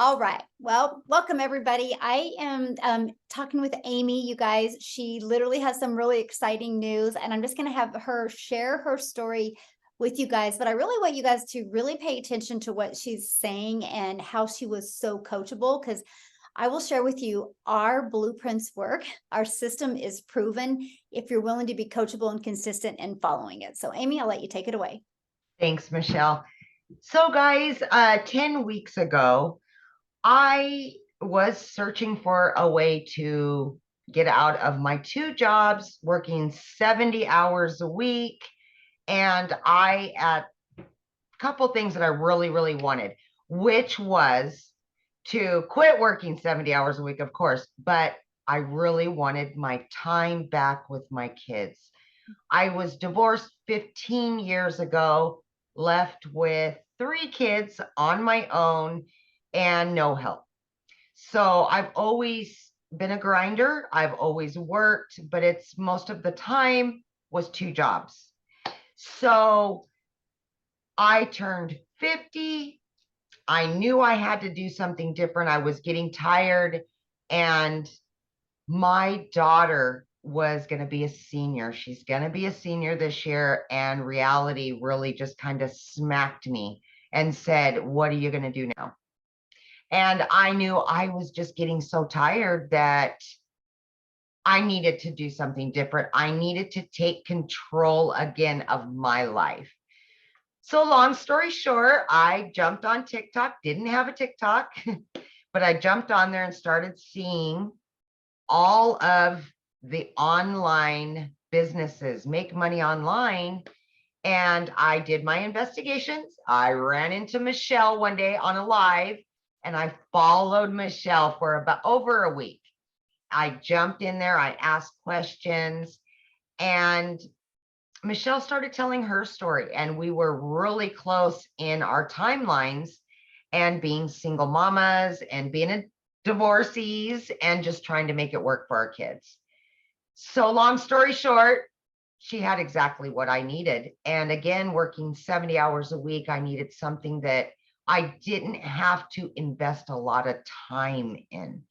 All right. Well, welcome everybody. I am talking with Amy, you guys. She literally has some really exciting news, and I'm just going to have her share her story with you guys. But I really want you guys to really pay attention to what she's saying and how she was so coachable, because I will share with you our blueprints work. Our system is proven if you're willing to be coachable and consistent in following it. So, Amy, I'll let you take it away. Thanks, Michelle. So, guys, 10 weeks ago, I was searching for a way to get out of my two jobs, working 70 hours a week. And I had a couple things that I really, really wanted, which was to quit working 70 hours a week, of course, but I really wanted my time back with my kids. I was divorced 15 years ago, left with three kids on my own and no help. So I've always been a grinder. I've always worked, but it's most of the time was two jobs. So I turned 50. I knew I had to do something different. I was getting tired, and my daughter was going to be a senior. She's going to be a senior this year. And reality really just kind of smacked me and said, "What are you going to do now?" And I knew I was just getting so tired that I needed to do something different. I needed to take control again of my life. So, long story short, I jumped on TikTok, didn't have a TikTok, but I jumped on there and started seeing all of the online businesses make money online. And I did my investigations. I ran into Michelle one day on a live, and I followed Michelle for about over a week. I jumped in there, I asked questions, and Michelle started telling her story. And we were really close in our timelines, and being single mamas and being a divorcees and just trying to make it work for our kids. So, long story short, she had exactly what I needed. And again, working 70 hours a week, I needed something that I didn't have to invest a lot of time in.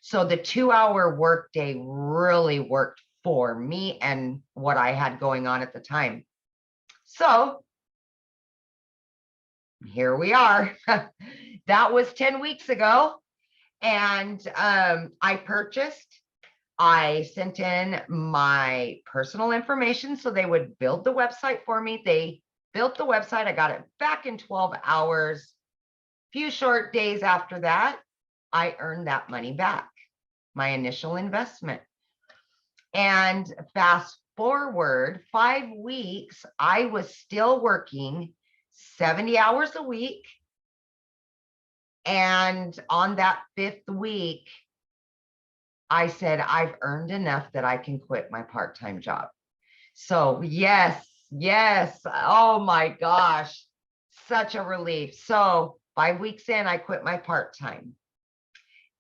So the 2-hour workday really worked for me and what I had going on at the time. So here we are. That was 10 weeks ago. And I sent in my personal information so they would build the website for me. They built the website. I got it back in 12 hours. Few short days after that, I earned that money back, my initial investment. And fast forward 5 weeks, I was still working 70 hours a week. And on that fifth week, I said, I've earned enough that I can quit my part-time job. So yes. Oh my gosh, such a relief. So 5 weeks in, I quit my part-time.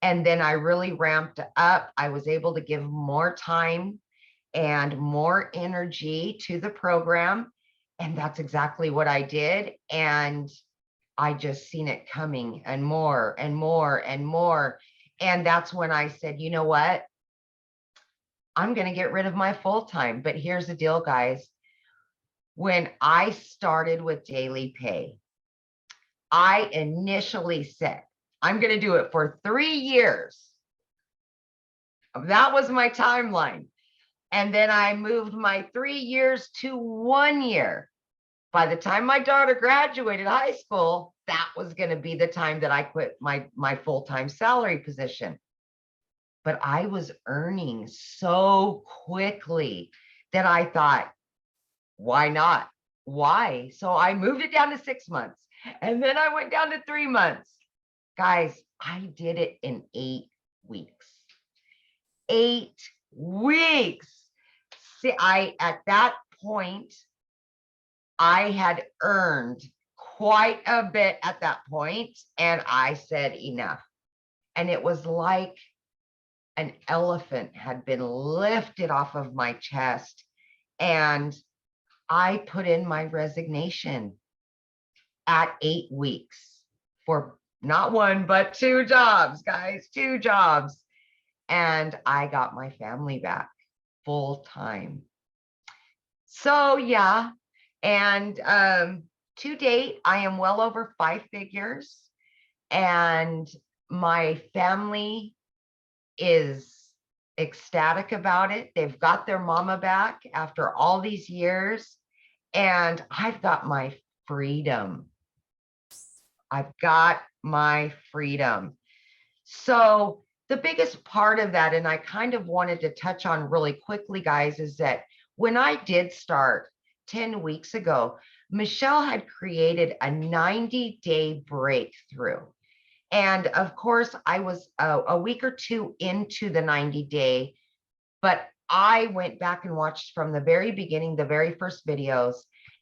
And then I really ramped up. I was able to give more time and more energy to the program. And that's exactly what I did. And I just seen it coming, and more and more and more. And that's when I said, you know what? I'm going to get rid of my full-time. But here's the deal, guys. When I started with daily pay, I initially said, I'm going to do it for 3 years. That was my timeline. And then I moved my 3 years to 1 year. By the time my daughter graduated high school, that was going to be the time that I quit my full-time salary position. But I was earning so quickly that I thought, why not? Why? So I moved it down to 6 months, and then I went down to 3 months. Guys, I did it in 8 weeks. 8 weeks. See, at that point, I had earned quite a bit at that point, and I said enough. And it was like an elephant had been lifted off of my chest, and I put in my resignation at 8 weeks for not one, but two jobs, guys, two jobs. And I got my family back full time. So yeah, and to date, I am well over 5 figures, and my family is ecstatic about it. They've got their mama back after all these years, and I've got my freedom. I've got my freedom. So the biggest part of that, and I kind of wanted to touch on really quickly, guys, is that when I did start 10 weeks ago, Michelle had created a 90-day breakthrough. And of course, I was a week or two into the 90-day, but I went back and watched from the very beginning, the very first videos,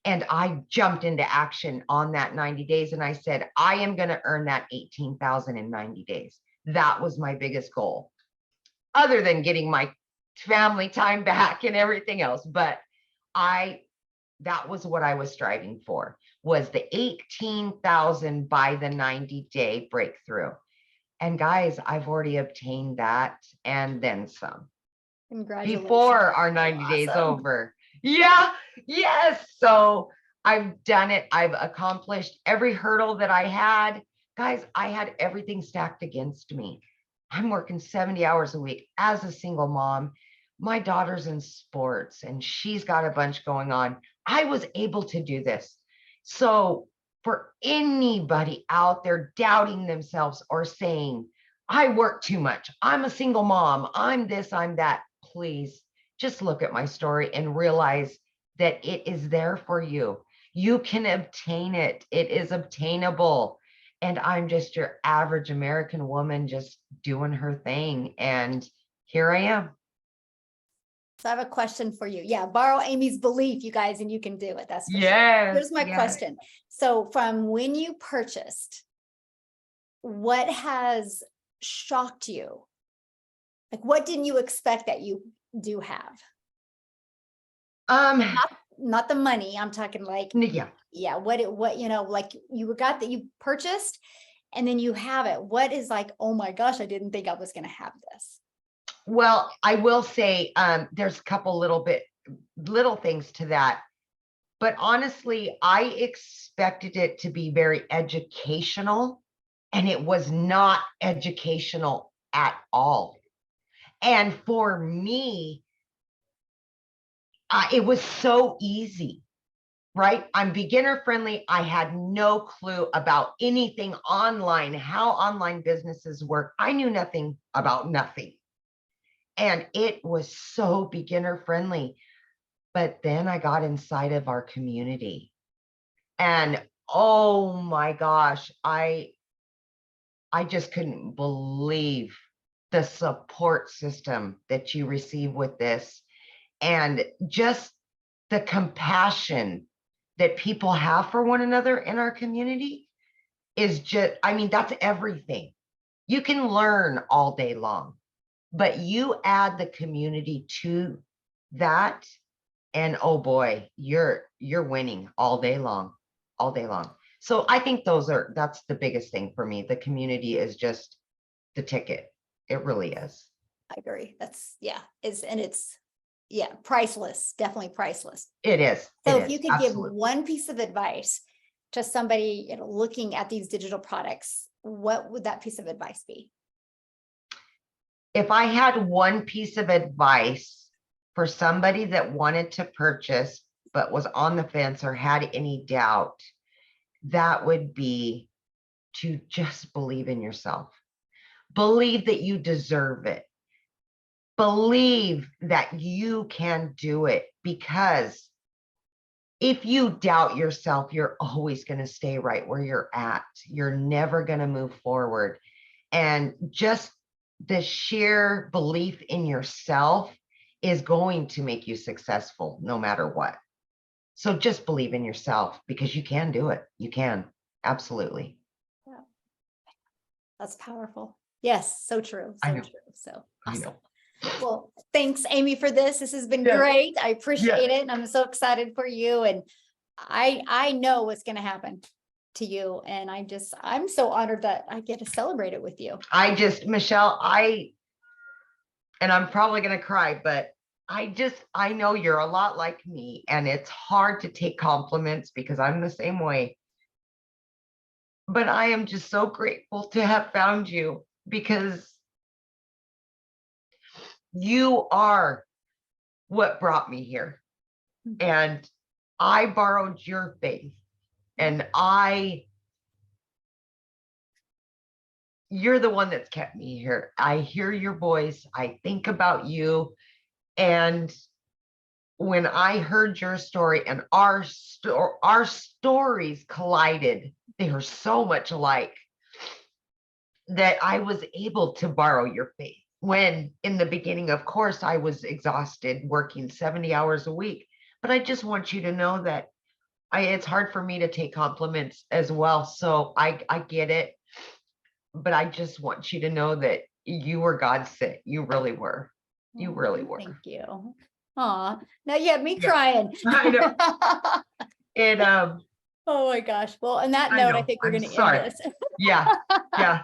and I jumped into action on that 90 days. And I said, I am going to earn that 18,000 in 90 days. That was my biggest goal, other than getting my family time back and everything else. But that was what I was striving for, was the 18,000 by the 90-day breakthrough. And guys, I've already obtained that and then some Congratulations. before our 90 days over. Yeah, yes. So I've done it. I've accomplished every hurdle that I had. Guys, I had everything stacked against me. I'm working 70 hours a week as a single mom. My daughter's in sports and she's got a bunch going on. I was able to do this. So for anybody out there doubting themselves or saying, I work too much, I'm a single mom, I'm this, I'm that, please just look at my story and realize that it is there for you. You can obtain it. It is obtainable. And I'm just your average American woman just doing her thing. And here I am. So I have a question for you. Yeah, borrow Amy's belief, you guys, and you can do it. That's for sure. Yes. Here's my question. So from when you purchased, what has shocked you? Like, what didn't you expect that you do have? Not the money. I'm talking like, yeah. What, like you got that you purchased and then you have it. What is like, oh my gosh, I didn't think I was going to have this. Well, I will say there's a couple little things to that. But honestly, I expected it to be very educational, and it was not educational at all. And for me, it was so easy, right? I'm beginner friendly. I had no clue about anything online, how online businesses work. I knew nothing about nothing. And it was so beginner friendly. But then I got inside of our community and oh my gosh, I just couldn't believe the support system that you receive with this, and just the compassion that people have for one another in our community is just, I mean, that's everything. You can learn all day long, but you add the community to that, and oh boy, you're winning all day long, all day long. So I think that's the biggest thing for me. The community is just the ticket. It really is. I agree. It's priceless, definitely priceless. It is. So if you could give one piece of advice to somebody, looking at these digital products, what would that piece of advice be? If I had one piece of advice for somebody that wanted to purchase but was on the fence or had any doubt, that would be to just believe in yourself. Believe that you deserve it. Believe that you can do it, because if you doubt yourself, you're always going to stay right where you're at. You're never going to move forward. And just the sheer belief in yourself is going to make you successful no matter what. So just believe in yourself, because you can do it. You can. Absolutely. Yeah. That's powerful. Yes, so true. So true. So awesome. Well, thanks, Amy, for this. This has been great. I appreciate it. And I'm so excited for you. And I know what's going to happen. to you. And I'm so honored that I get to celebrate it with you. Michelle, and I'm probably going to cry, but I know you're a lot like me, and it's hard to take compliments because I'm the same way. But I am just so grateful to have found you, because you are what brought me here. And I borrowed your faith, and you're the one that's kept me here. I hear your voice. I think about you. And when I heard your story and our stories collided, they are so much alike, that I was able to borrow your faith. When in the beginning, of course, I was exhausted working 70 hours a week. But I just want you to know that it's hard for me to take compliments as well. So I get it. But I just want you to know that you were God sent. You really were. You really were. Thank you. Aw, now you have me Yeah. crying. I know. And Oh my gosh. Well, on that I note, I know. think we're I'm going to end sorry. this. Yeah. Yeah.